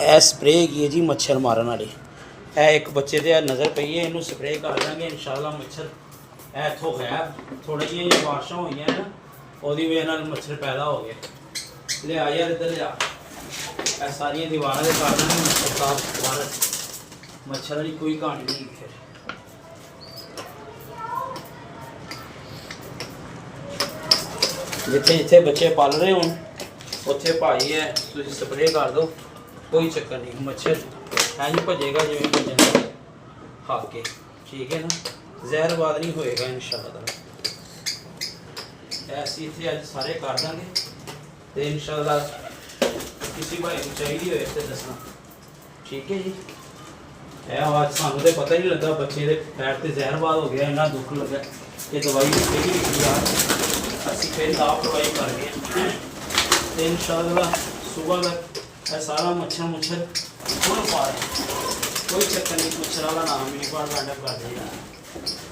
ਇਹ स्प्रे हैगी है जी मच्छर मारन वाली। ਇਹ एक बच्चे ते नज़र पई है, इनू स्प्रे कर देंगे इंशाल्लाह मच्छर इत्थों गैब। थोड़ी जी बारिशां हुई हैं ना, ਉਹਦੀ वजह नाल मच्छर पैदा हो गए। लिया यार इधर लिया, ਇਹ ਸਾਰੀਆਂ दीवारां दे कर देंगे मच्छर साफ। मच्छर वाली कोई कहानी नहीं। फिर जिथे जिथे बच्चे पल रहे हो उत्थे भाई है, तुसीं स्प्रे कर दो, कोई चक्कर नहीं। मच्छर है नहीं भजेगा जिवें भजना खा के, ठीक है ना, जहरबाद नहीं होएगा इंशाल्लाह। ऐसी इतने अज सारे कर देंगे तो इंशाल्लाह किसी भाई को चाहिए हो तो दसना, ठीक है जी। आज सानू तो पता ही नहीं लगा, बच्चे के पैर से जहरबाद हो गया, इन्ना दुख लगा। ये दवाई लिखी यार, असी फिर आप दवाई कर गए तो इंशाल्लाह सुबह तक सारा मच्छर मुच्छर थोड़ा पा रहे, कोई चक्कर नहीं। मच्छर वाला नाम ही नहीं पा कर देगा।